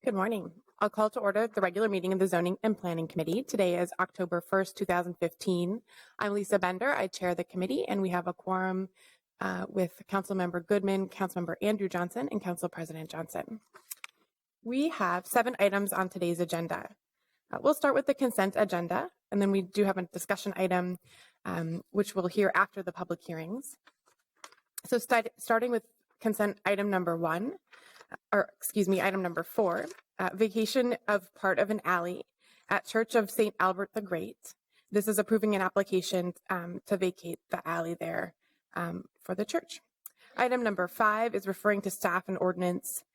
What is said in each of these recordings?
Good morning. I'll call to order the regular meeting of the Zoning and Planning Committee. Today is October 1st, 2015. I'm Lisa Bender. I chair the committee, and we have a quorum with Councilmember Goodman, Councilmember Andrew Johnson, and Council President Johnson. We have 7 items on today's agenda. We'll start with the consent agenda, and then we do have a discussion item, which we'll hear after the public hearings. So starting with consent item number 1, item number 4, vacation of part of an alley at Church of St. Albert the Great. This is approving an application to vacate the alley there for the church. Item number 5 is referring to staff and ordinance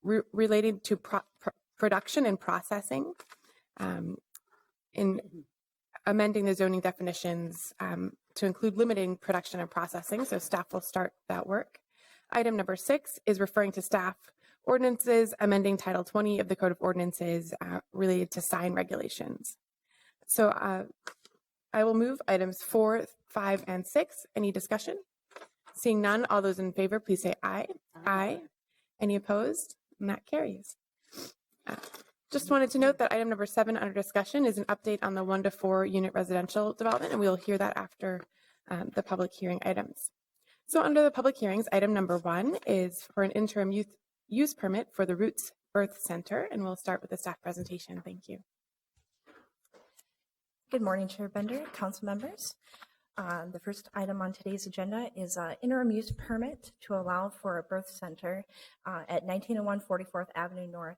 related to production and processing in amending the zoning definitions to include limiting production and processing. So staff will start that work. Item number 6 is referring to staff ordinances, amending Title 20 of the Code of Ordinances related to sign regulations. So I will move items 4, 5, and 6. Any discussion? Seeing none, all those in favor, please say aye. Aye. Any opposed? And that carries. Just wanted to note that item number 7 under discussion is an update on the 1 to 4 unit residential development, and we'll hear that after the public hearing items. So under the public hearings, item number 1 is for an interim use permit for the Roots Birth Center, and we'll start with the staff presentation. Thank you. Good morning, Chair Bender, council members. The first item on today's agenda is an interim use permit to allow for a birth center at 1901 44th Avenue North.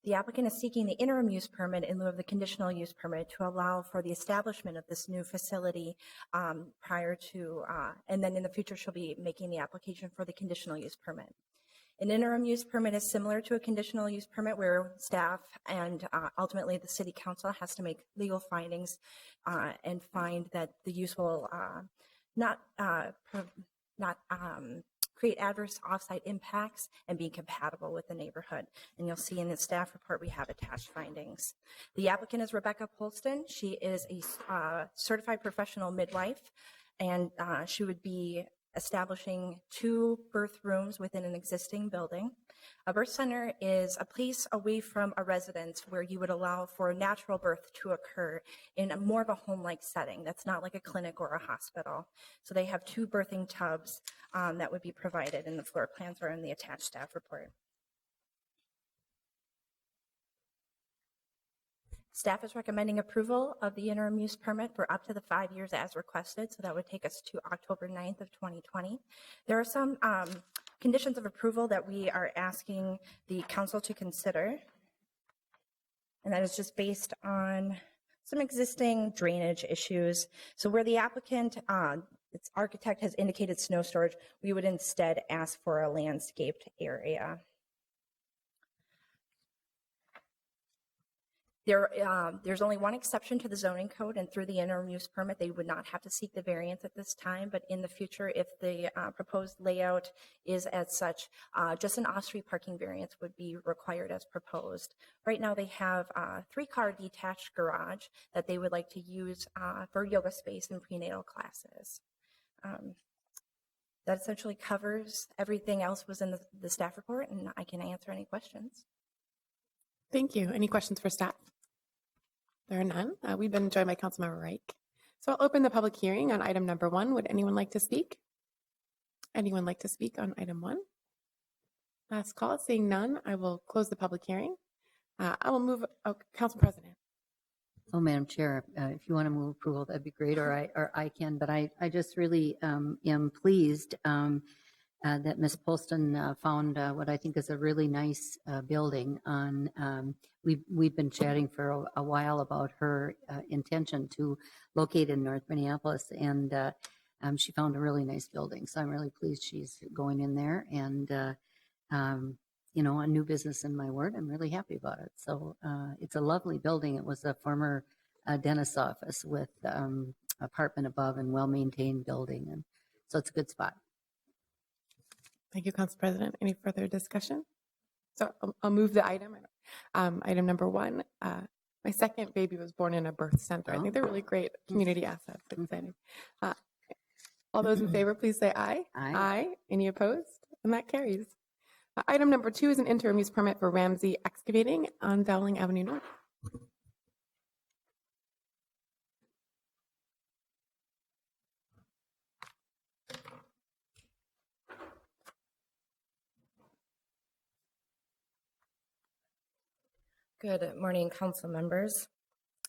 The applicant is seeking the interim use permit in lieu of the conditional use permit to allow for the establishment of this new facility prior to, and then in the future she'll be making the application for the conditional use permit. An interim use permit is similar to a conditional use permit where staff and ultimately the city council has to make legal findings and find that the use will not create adverse offsite impacts and be compatible with the neighborhood. And you'll see in the staff report we have attached findings. The applicant is Rebecca Polston. She is a certified professional midwife, and she would be establishing 2 birth rooms within an existing building. A birth center is a place away from a residence where you would allow for a natural birth to occur in more of a home-like setting. That's not like a clinic or a hospital. So they have 2 birthing tubs that would be provided, and the floor plans are in the attached staff report. Staff is recommending approval of the interim use permit for up to the 5 years as requested, so that would take us to October 9th of 2020. There are some conditions of approval that we are asking the council to consider, and that is just based on some existing drainage issues. So where the applicant, its architect has indicated snow storage, we would instead ask for a landscaped area. There's only one exception to the zoning code, and through the interim use permit, they would not have to seek the variance at this time, but in the future, if the proposed layout is as such, just an off-street parking variance would be required as proposed. Right now, they have a 3-car detached garage that they would like to use for yoga space and prenatal classes. That essentially covers everything else was in the staff report, and I can answer any questions. Thank you. Any questions for staff? There are none. We've been joined by Councilmember Reich. So I'll open the public hearing on item number 1. Would anyone like to speak? Anyone like to speak on item 1? Last call. Seeing none, I will close the public hearing. I will move. Council President. Oh, Madam Chair, if you want to move approval, that'd be great, or I can. But I just really am pleased that Ms. Polston found what I think is a really nice building. We've been chatting for a while about her intention to locate in North Minneapolis, and she found a really nice building. So I'm really pleased she's going in there, and you know, a new business in my ward. I'm really happy about it. So it's a lovely building. It was a former dentist's office with apartment above and well-maintained building, and so it's a good spot. Thank you, Council President. Any further discussion? So I'll move the item. Item number 1. My second baby was born in a birth center. I think they're really great community assets. Exciting. All those in favor, please say aye. Aye. Aye. Any opposed? And that carries. Item number 2 is an interim use permit for Ramsey Excavating on Dowling Avenue North. Good morning, council members.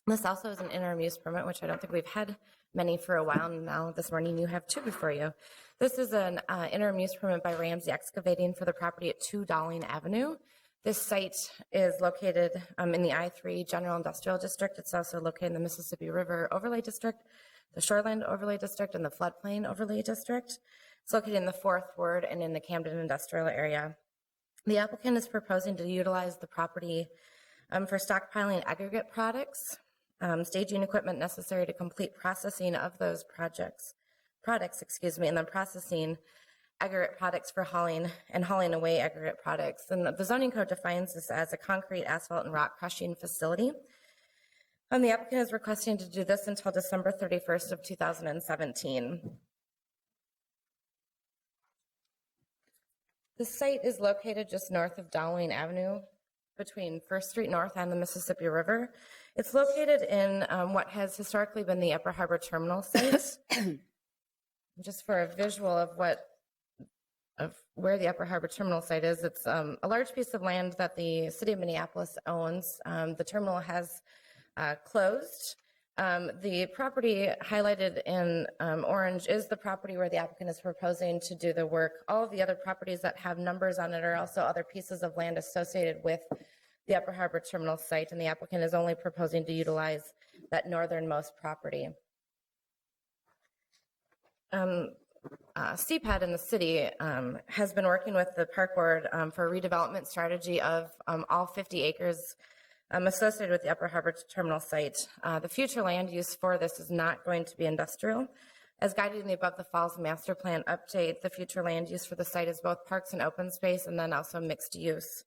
This also is an interim use permit, which I don't think we've had many for a while now. This morning you have 2 before you. This is an interim use permit by Ramsey Excavating for the property at 2 Dowling Avenue. This site is located in the I-3 General Industrial District. It's also located in the Mississippi River Overlay District, the Shoreland Overlay District, and the Floodplain Overlay District. It's located in the 4th Ward and in the Camden Industrial Area. The applicant is proposing to utilize the property for stockpiling aggregate products, staging equipment necessary to complete processing of those products, and then processing aggregate products for hauling away aggregate products. And the zoning code defines this as a concrete, asphalt, and rock crushing facility. The applicant is requesting to do this until December 31st of 2017. The site is located just north of Dowling Avenue, between First Street North and the Mississippi River. It's located in what has historically been the Upper Harbor Terminal site. Just for a visual of where the Upper Harbor Terminal site is, it's a large piece of land that the city of Minneapolis owns. The terminal has closed. The property highlighted in orange is the property where the applicant is proposing to do the work. All of the other properties that have numbers on it are also other pieces of land associated with the Upper Harbor Terminal site, and the applicant is only proposing to utilize that northernmost property. CPAD in the city has been working with the Park Board for a redevelopment strategy of all 50 acres associated with the Upper Harbor Terminal site. The future land use for this is not going to be industrial. As guided in the Above the Falls Master Plan update, the future land use for the site is both parks and open space, and then also mixed use.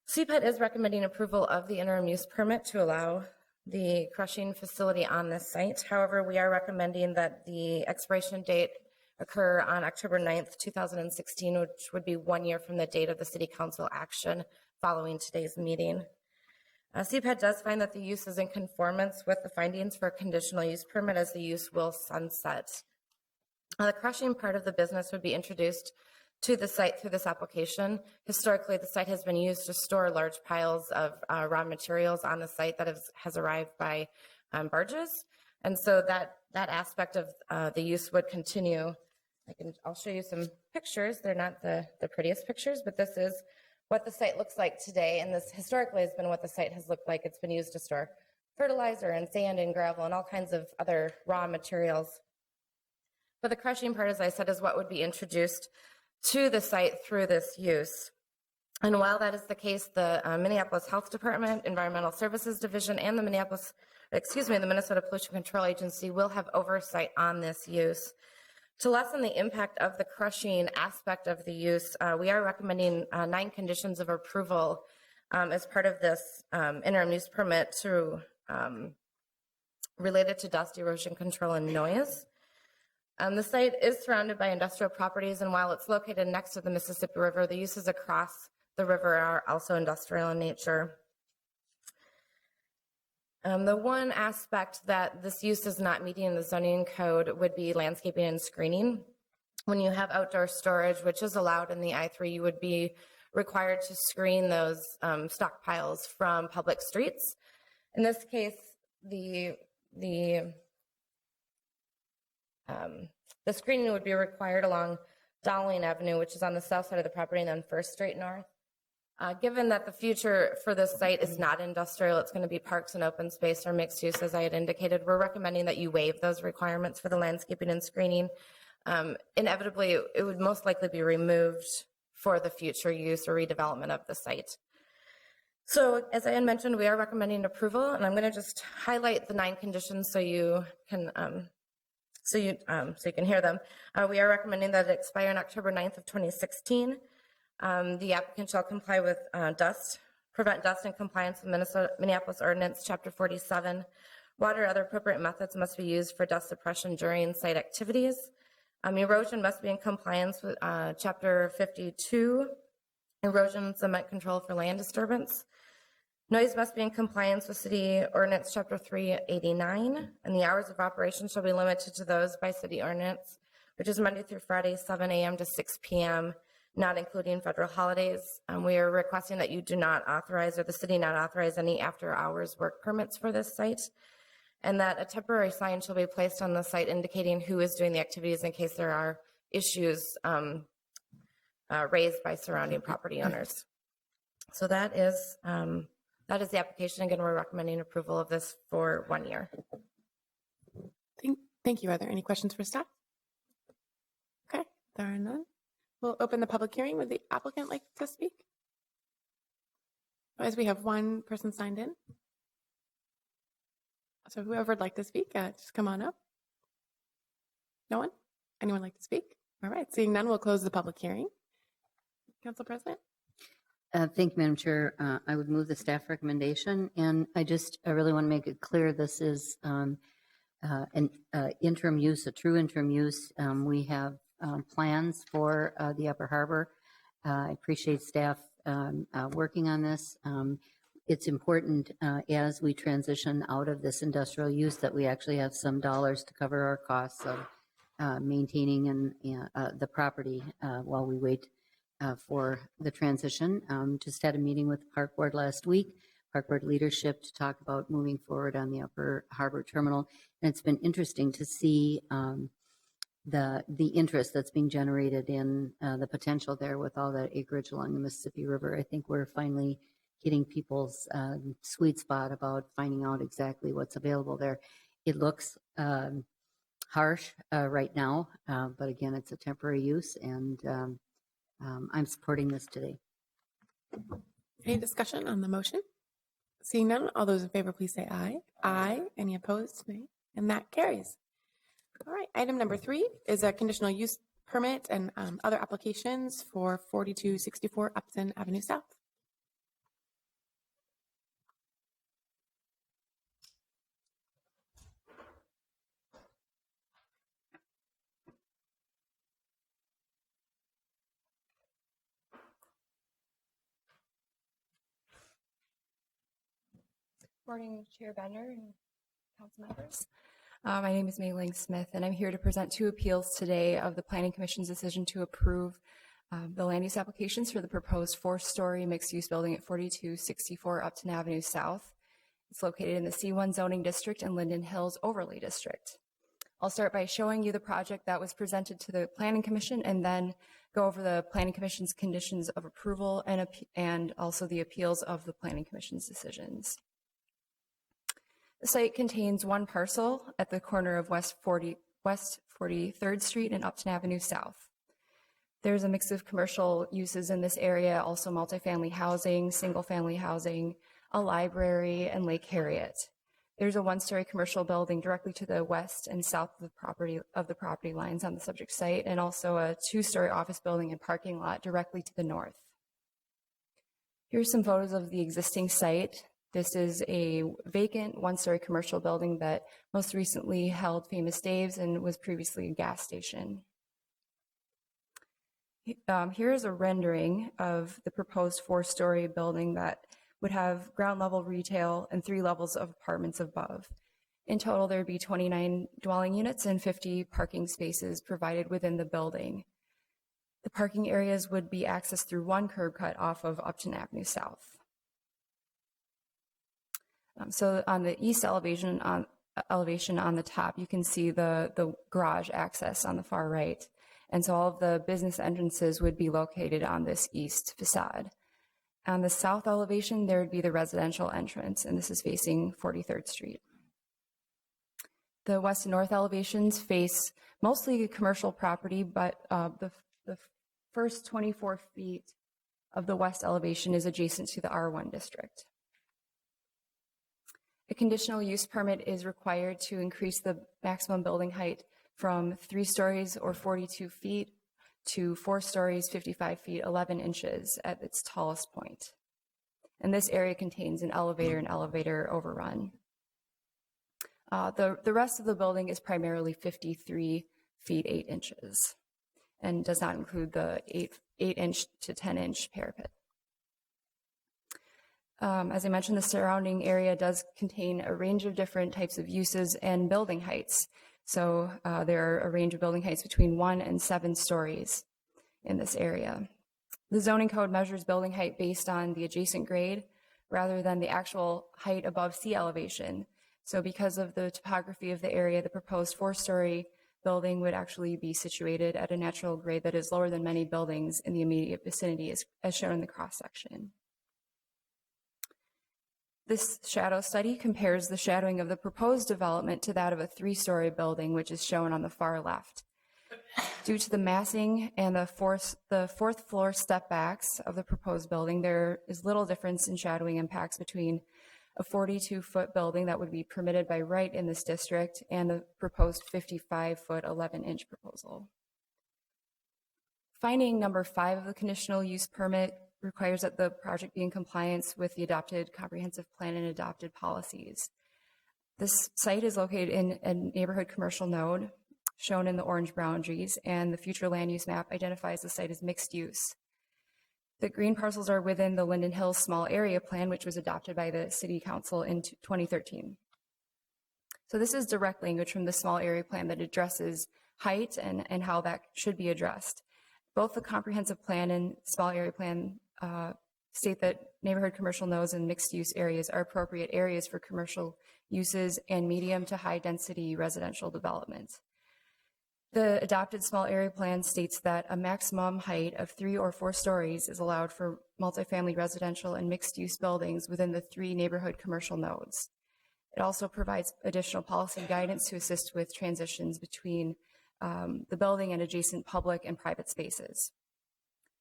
CPAD is recommending approval of the interim use permit to allow the crushing facility on this site. However, we are recommending that the expiration date occur on October 9th, 2016, which would be 1 year from the date of the City Council action following today's meeting. CPAD does find that the use is in conformance with the findings for a conditional use permit, as the use will sunset. The crushing part of the business would be introduced to the site through this application. Historically, the site has been used to store large piles of raw materials on the site that has arrived by barges. And so that aspect of the use would continue. I'll show you some pictures. They're not the prettiest pictures, but this is what the site looks like today, and this historically has been what the site has looked like. It's been used to store fertilizer and sand and gravel and all kinds of other raw materials. But the crushing part, as I said, is what would be introduced to the site through this use. And while that is the case, the Minneapolis Health Department, Environmental Services Division, and the Minnesota Pollution Control Agency will have oversight on this use. To lessen the impact of the crushing aspect of the use, we are recommending 9 conditions of approval as part of this interim use permit related to dust, erosion control, and noise. The site is surrounded by industrial properties, and while it's located next to the Mississippi River, the uses across the river are also industrial in nature. The one aspect that this use is not meeting in the zoning code would be landscaping and screening. When you have outdoor storage, which is allowed in the I-3, you would be required to screen those stockpiles from public streets. In this case, the screening would be required along Dowling Avenue, which is on the south side of the property, and then First Street North. Given that the future for this site is not industrial, it's going to be parks and open space or mixed use, as I had indicated, we're recommending that you waive those requirements for the landscaping and screening. Inevitably, it would most likely be removed for the future use or redevelopment of the site. So, as I had mentioned, we are recommending approval, and I'm going to just highlight the 9 conditions so you can hear them. We are recommending that it expire on October 9th of 2016. The applicant shall comply with prevent dust in compliance with Minneapolis Ordinance Chapter 47. Water or other appropriate methods must be used for dust suppression during site activities. Erosion must be in compliance with Chapter 52, erosion and cement control for land disturbance. Noise must be in compliance with City Ordinance Chapter 389, and the hours of operation shall be limited to those by City Ordinance, which is Monday through Friday, 7 a.m. to 6 p.m., not including federal holidays. We are requesting that you do not authorize, or the city not authorize, any after-hours work permits for this site, and that a temporary sign shall be placed on the site indicating who is doing the activities in case there are issues raised by surrounding property owners. So that is the application. Again, we're recommending approval of this for 1 year. Thank you. Are there any questions for staff? Okay, there are none. We'll open the public hearing. Would the applicant like to speak? As we have one person signed in. So whoever would like to speak, just come on up. No one? Anyone like to speak? All right, seeing none, we'll close the public hearing. Council President? Thank you, Madam Chair. I would move the staff recommendation, and I really want to make it clear this is an interim use, a true interim use. We have plans for the Upper Harbor. I appreciate staff working on this. It's important as we transition out of this industrial use that we actually have some dollars to cover our costs of maintaining the property while we wait for the transition. Just had a meeting with the Park Board last week, Park Board leadership, to talk about moving forward on the Upper Harbor Terminal. And it's been interesting to see the interest that's being generated in the potential there with all that acreage along the Mississippi River. I think we're finally getting people's sweet spot about finding out exactly what's available there. It looks harsh right now, but again, it's a temporary use, and I'm supporting this today. Any discussion on the motion? Seeing none, all those in favor, please say aye. Aye. Any opposed? Nay. And that carries. All right, item number 3 is a conditional use permit and other applications for 4264 Upton Avenue South. Morning, Chair Bender and council members. My name is Mei Ling Smith, and I'm here to present 2 appeals today of the Planning Commission's decision to approve the land use applications for the proposed 4-story mixed-use building at 4264 Upton Avenue South. It's located in the C1 zoning district and Linden Hills Overlay District. I'll start by showing you the project that was presented to the Planning Commission, and then go over the Planning Commission's conditions of approval and also the appeals of the Planning Commission's decisions. The site contains 1 parcel at the corner of West 43rd Street and Upton Avenue South. There's a mix of commercial uses in this area, also multifamily housing, single-family housing, a library, and Lake Harriet. There's a 1-story commercial building directly to the west and south of the property lines on the subject site, and also a 2-story office building and parking lot directly to the north. Here's some photos of the existing site. This is a vacant 1-story commercial building that most recently held Famous Dave's and was previously a gas station. Here is a rendering of the proposed 4-story building that would have ground level retail and 3 levels of apartments above. In total, there would be 29 dwelling units and 50 parking spaces provided within the building. The parking areas would be accessed through 1 curb cut off of Upton Avenue South. So on the east elevation on the top, you can see the garage access on the far right. And so all of the business entrances would be located on this east facade. On the south elevation, there would be the residential entrance, and this is facing 43rd Street. The west and north elevations face mostly commercial property, but the first 24 feet of the west elevation is adjacent to the R1 district. A conditional use permit is required to increase the maximum building height from 3 stories or 42 feet to 4 stories, 55 feet, 11 inches at its tallest point. And this area contains an elevator and elevator overrun. The rest of the building is primarily 53 feet 8 inches, and does not include the 8-inch to 10-inch parapet. As I mentioned, the surrounding area does contain a range of different types of uses and building heights. So there are a range of building heights between 1 and 7 stories in this area. The zoning code measures building height based on the adjacent grade rather than the actual height above sea elevation. So because of the topography of the area, the proposed 4-story building would actually be situated at a natural grade that is lower than many buildings in the immediate vicinity, as shown in the cross-section. This shadow study compares the shadowing of the proposed development to that of a 3-story building, which is shown on the far left. Due to the massing and the fourth floor step backs of the proposed building, there is little difference in shadowing impacts between a 42-foot building that would be permitted by right in this district and the proposed 55-foot 11-inch proposal. Finding number 5 of the conditional use permit requires that the project be in compliance with the adopted comprehensive plan and adopted policies. This site is located in a neighborhood commercial node shown in the orange boundaries, and the future land use map identifies the site as mixed use. The green parcels are within the Linden Hills Small Area Plan, which was adopted by the City Council in 2013. So this is direct language from the Small Area Plan that addresses height and how that should be addressed. Both the comprehensive plan and Small Area Plan state that neighborhood commercial nodes and mixed use areas are appropriate areas for commercial uses and medium to high density residential development. The adopted small area plan states that a maximum height of 3 or 4 stories is allowed for multifamily residential and mixed-use buildings within the 3 neighborhood commercial nodes. It also provides additional policy guidance to assist with transitions between the building and adjacent public and private spaces.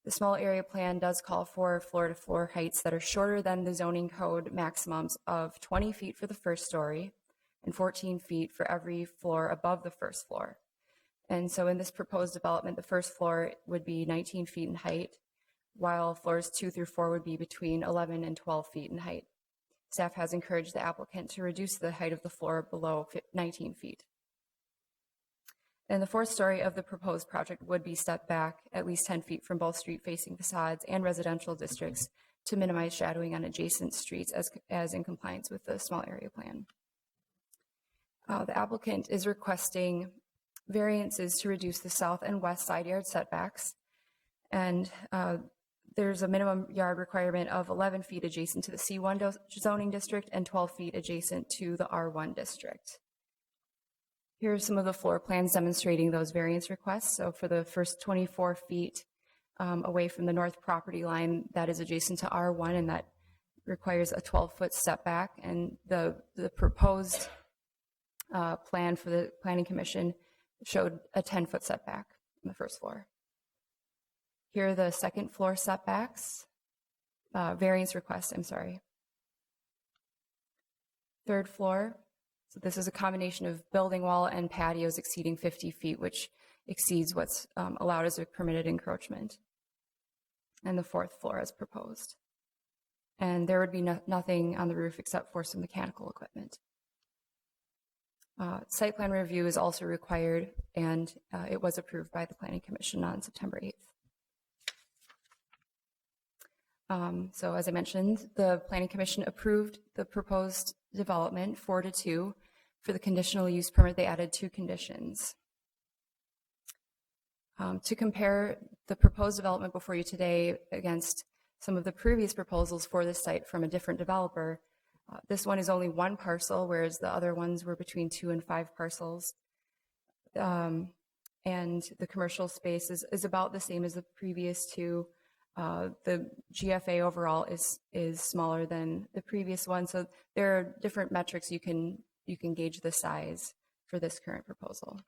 The small area plan does call for floor-to-floor heights that are shorter than the zoning code maximums of 20 feet for the first story and 14 feet for every floor above the first floor. And so in this proposed development, the first floor would be 19 feet in height, while floors 2 through 4 would be between 11 and 12 feet in height. Staff has encouraged the applicant to reduce the height of the floor below 19 feet. And the 4th story of the proposed project would be stepped back at least 10 feet from both street-facing facades and residential districts to minimize shadowing on adjacent streets as in compliance with the small area plan. The applicant is requesting variances to reduce the south and west side yard setbacks, and there's a minimum yard requirement of 11 feet adjacent to the C1 zoning district and 12 feet adjacent to the R1 district. Here are some of the floor plans demonstrating those variance requests. So for the first 24 feet away from the north property line, that is adjacent to R1, and that requires a 12-foot step back, and the proposed plan for the Planning Commission showed a 10-foot setback on the first floor. Here are the second floor setbacks, variance requests, I'm sorry. Third floor, so this is a combination of building wall and patios exceeding 50 feet, which exceeds what's allowed as a permitted encroachment. And the 4th floor as proposed. And there would be nothing on the roof except for some mechanical equipment. Site plan review is also required, and it was approved by the Planning Commission on September 8th. So as I mentioned, the Planning Commission approved the proposed development 4-2. For the conditional use permit, they added 2 conditions. To compare the proposed development before you today against some of the previous proposals for this site from a different developer, this one is only 1 parcel, whereas the other ones were between 2 and 5 parcels. And the commercial space is about the same as the previous 2. The GFA overall is smaller than the previous one, so there are different metrics you can gauge the size for this current proposal.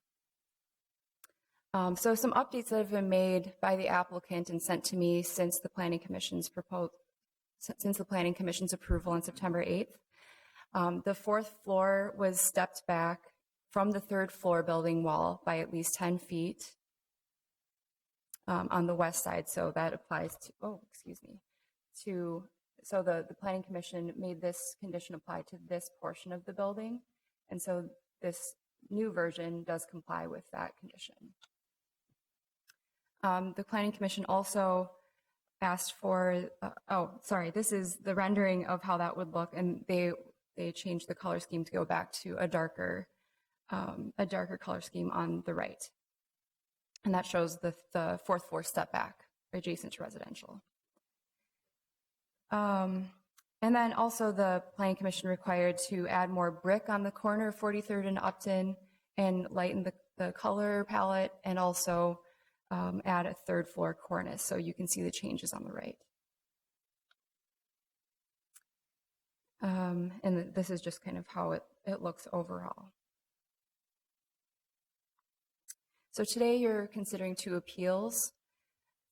So some updates that have been made by the applicant and sent to me since the Planning Commission's approval on September 8th. The 4th floor was stepped back from the 3rd floor building wall by at least 10 feet on the west side. So that applies to, so the Planning Commission made this condition apply to this portion of the building. And so new version does comply with that condition. The Planning Commission also asked for, this is the rendering of how that would look, and they changed the color scheme to go back to a darker color scheme on the right. And that shows the fourth floor step back adjacent to residential. And then also the Planning Commission required to add more brick on the corner of 43rd and Upton and lighten the color palette, and also add a third floor cornice so you can see the changes on the right. And this is just kind of how it looks overall. So today you're considering 2 appeals.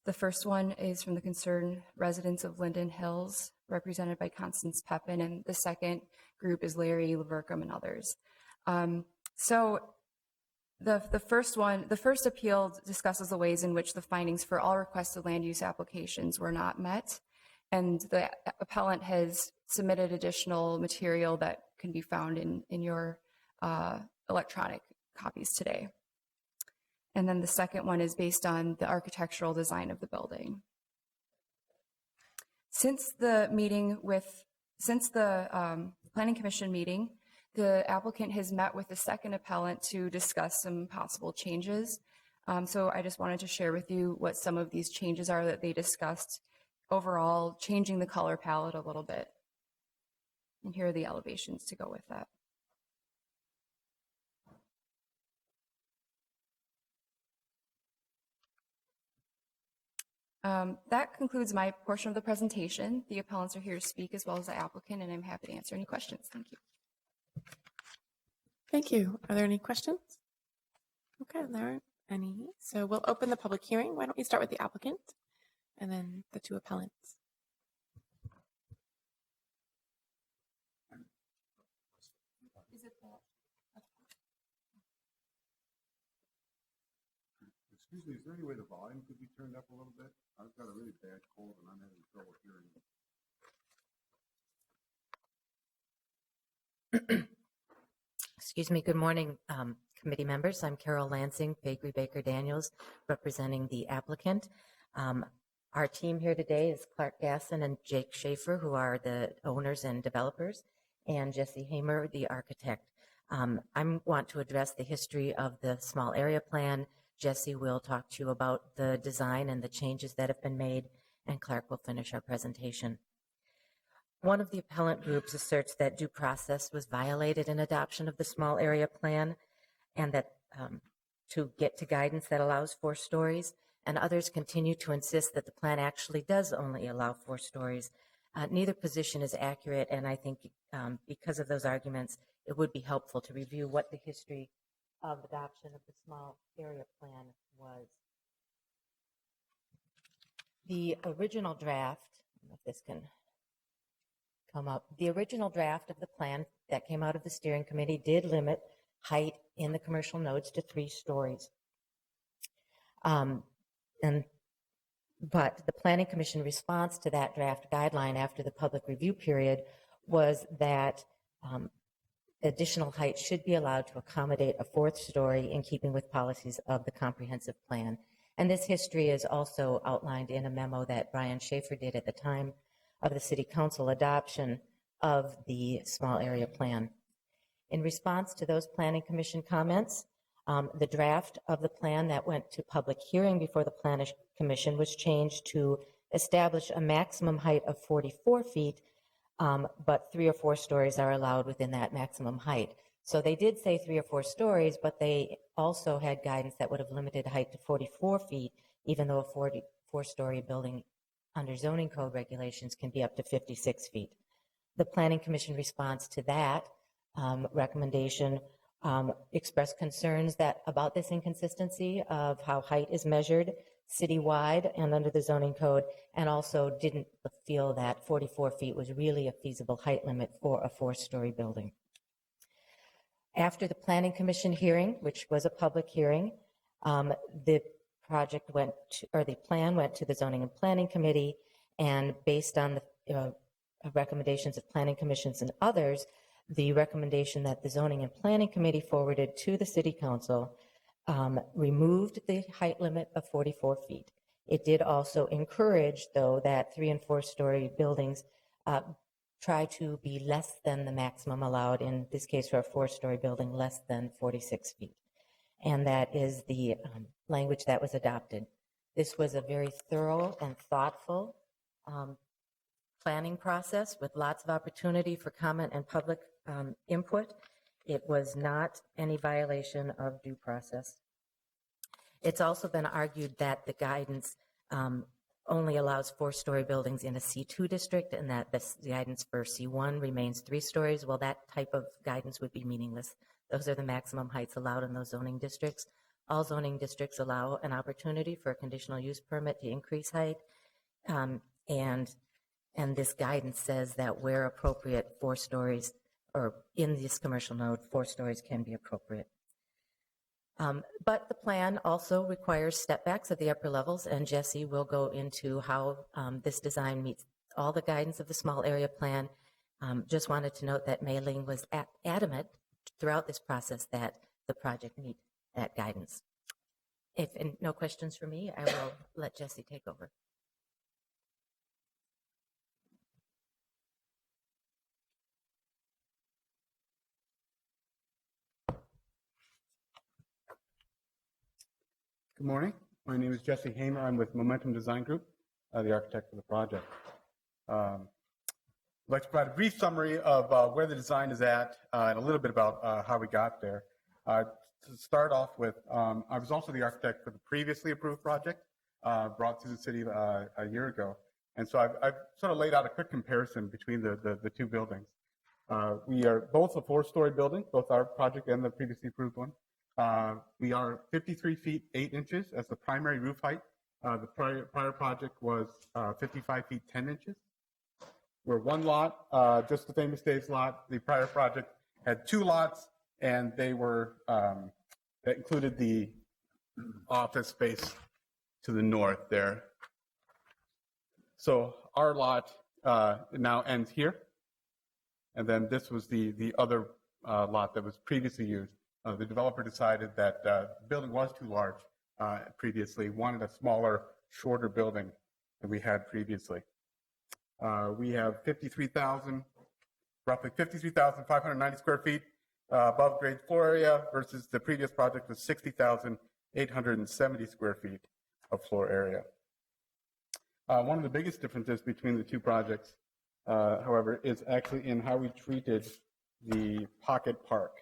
The first one is from the concerned residents of Linden Hills, represented by Constance Pepin, and the second group is Larry Lavercum and others. So the first appeal discusses the ways in which the findings for all requested land use applications were not met, and the appellant has submitted additional material that can be found in your electronic copies today. And then the second one is based on the architectural design of the building. Since the Planning Commission meeting, the applicant has met with the second appellant to discuss some possible changes. So I just wanted to share with you what some of these changes are that they discussed. Overall, changing the color palette a little bit. And here are the elevations to go with that. That concludes my portion of the presentation. The appellants are here to speak as well as the applicant, and I'm happy to answer any questions. Thank you. Thank you. Are there any questions? Okay, there aren't any. So we'll open the public hearing. Why don't we start with the applicant and then the 2 appellants? Excuse me, is there any way the volume could be turned up a little bit? I've got a really bad cold and I'm having trouble hearing. Excuse me. Good morning, committee members. I'm Carol Lansing, Bakery Baker Daniels, representing the applicant. Our team here today is Clark Gasson and Jake Schaefer, who are the owners and developers, and Jesse Hamer, the architect. I want to address the history of the small area plan. Jesse will talk to you about the design and the changes that have been made, and Clark will finish our presentation. One of the appellant groups asserts that due process was violated in adoption of the small area plan, and that to get to guidance that allows 4 stories, and others continue to insist that the plan actually does only allow 4 stories. Neither position is accurate, and I think because of those arguments, it would be helpful to review what the history of adoption of the small area plan was. The original draft, I don't know if this can come up, the original draft of the plan that came out of the steering committee did limit height in the commercial nodes to 3 stories. But the Planning Commission response to that draft guideline after the public review period was that additional height should be allowed to accommodate a 4th story in keeping with policies of the comprehensive plan. And this history is also outlined in a memo that Brian Schaefer did at the time of the City Council adoption of the small area plan. In response to those Planning Commission comments, the draft of the plan that went to public hearing before the Planning Commission was changed to establish a maximum height of 44 feet, but 3 or 4 stories are allowed within that maximum height. So they did say 3 or 4 stories, but they also had guidance that would have limited height to 44 feet, even though a 44-story building under zoning code regulations can be up to 56 feet. The Planning Commission response to that recommendation expressed concerns about this inconsistency of how height is measured citywide and under the zoning code, and also didn't feel that 44 feet was really a feasible height limit for a 4-story building. After the Planning Commission hearing, which was a public hearing, the plan went to the Zoning and Planning Committee, and based on the recommendations of Planning Commissions and others, the recommendation that the Zoning and Planning Committee forwarded to the City Council removed the height limit of 44 feet. It did also encourage, though, that 3- and 4-story buildings try to be less than the maximum allowed, in this case for a 4-story building, less than 46 feet. And that is the language that was adopted. This was a very thorough and thoughtful planning process with lots of opportunity for comment and public input. It was not any violation of due process. It's also been argued that the guidance only allows 4-story buildings in a C2 district, and that the guidance for C1 remains 3 stories. Well, that type of guidance would be meaningless. Those are the maximum heights allowed in those zoning districts. All zoning districts allow an opportunity for a conditional use permit to increase height, and this guidance says that where appropriate, 4 stories, or in this commercial node, 4 stories can be appropriate. But the plan also requires step backs at the upper levels, and Jesse will go into how this design meets all the guidance of the small area plan. Just wanted to note that Mei Ling was adamant throughout this process that the project meet that guidance. If no questions for me, I will let Jesse take over. Good morning. My name is Jesse Hamer. I'm with Momentum Design Group, the architect for the project. I'd like to provide a brief summary of where the design is at and a little bit about how we got there. To start off with, I was also the architect for the previously approved project brought to the city a year ago. And so I've sort of laid out a quick comparison between the two buildings. We are both a 4-story building, both our project and the previously approved one. We are 53 feet 8 inches as the primary roof height. The prior project was 55 feet 10 inches. We're one lot, just the Famous Dave's lot. The prior project had 2 lots, and they were that included the office space to the north there. So our lot now ends here, and then this was the other lot that was previously used. The developer decided that the building was too large previously, wanted a smaller, shorter building than we had previously. We have roughly 53,590 square feet above grade floor area versus the previous project was 60,870 square feet of floor area. One of the biggest differences between the two projects, however, is actually in how we treated the pocket park.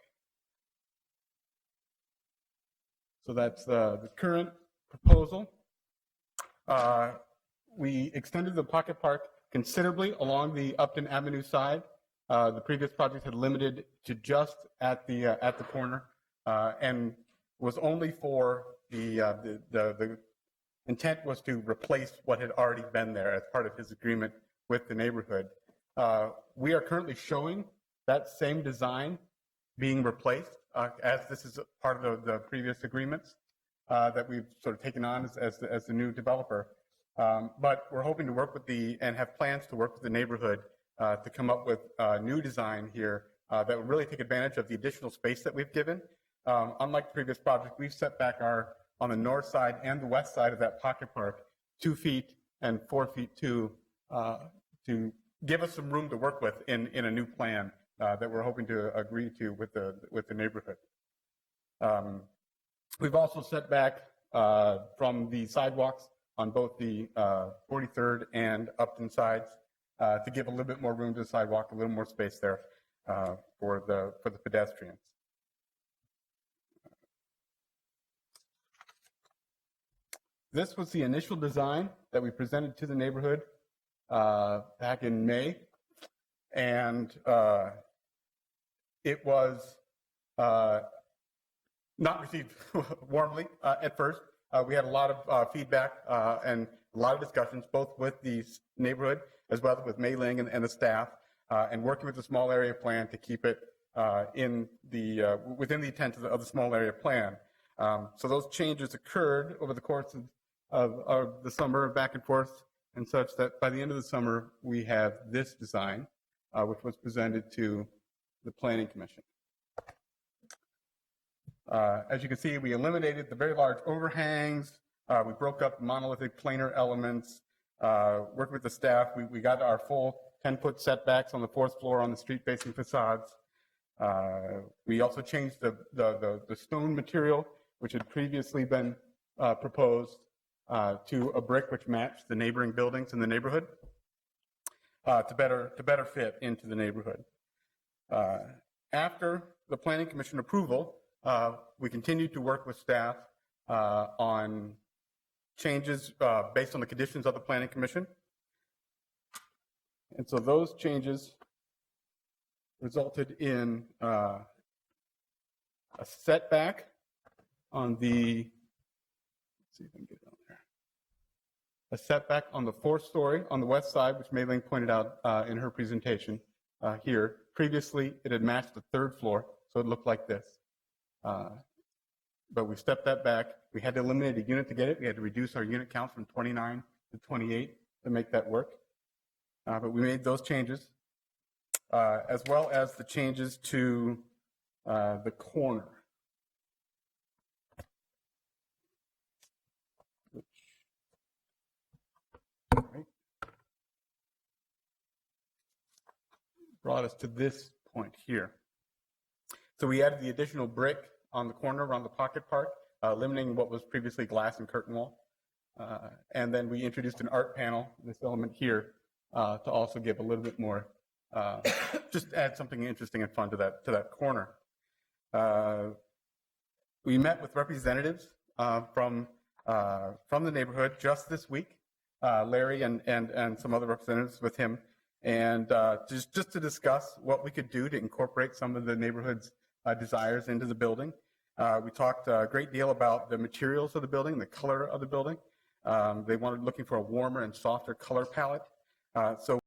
So that's the current proposal. We extended the pocket park considerably along the Upton Avenue side. The previous project had limited to just at the corner, and was only for the intent was to replace what had already been there as part of his agreement with the neighborhood. We are currently showing that same design being replaced, as this is part of the previous agreements that we've sort of taken on as the new developer. But we're hoping to work with and have plans to work with the neighborhood to come up with a new design here that will really take advantage of the additional space that we've given. Unlike the previous project, we've set back on the north side and the west side of that pocket park 2 feet and 4 feet to give us some room to work with in a new plan that we're hoping to agree to with the neighborhood. We've also set back from the sidewalks on both the 43rd and Upton sides to give a little bit more room to the sidewalk, a little more space there for the pedestrians. This was the initial design that we presented to the neighborhood back in May, and it was not received warmly at first. We had a lot of feedback and a lot of discussions, both with the neighborhood as well as with Mei Ling and the staff, and working with the small area plan to keep it within the intent of the small area plan. So those changes occurred over the course of the summer, back and forth, and such that by the end of the summer we have this design, which was presented to the Planning Commission. As you can see, we eliminated the very large overhangs. We broke up monolithic planar elements. Worked with the staff, we got our full 10-foot setbacks on the 4th floor on the street-facing facades. We also changed the stone material, which had previously been proposed, to a brick which matched the neighboring buildings in the neighborhood to better fit into the neighborhood. After the Planning Commission approval, we continued to work with staff on changes based on the conditions of the Planning Commission. And so those changes resulted in a setback on the, let's see if I can get it on there, a setback on the 4th story on the west side, which Mei Ling pointed out in her presentation here. Previously, it had matched the 3rd floor, so it looked like this. But we stepped that back. We had to eliminate a unit to get it. We had to reduce our unit count from 29 to 28 to make that work. But we made those changes, as well as the changes to the corner. Right. Brought us to this point here. So we added the additional brick on the corner around the pocket park, eliminating what was previously glass and curtain wall. And then we introduced an art panel, this element here, to also give a little bit more, just add something interesting and fun to that corner. We met with representatives from the neighborhood just this week, Larry and some other representatives with him, and just to discuss what we could do to incorporate some of the neighborhood's desires into the building. We talked a great deal about the materials of the building, the color of the building. They wanted looking for a warmer and softer color palette. So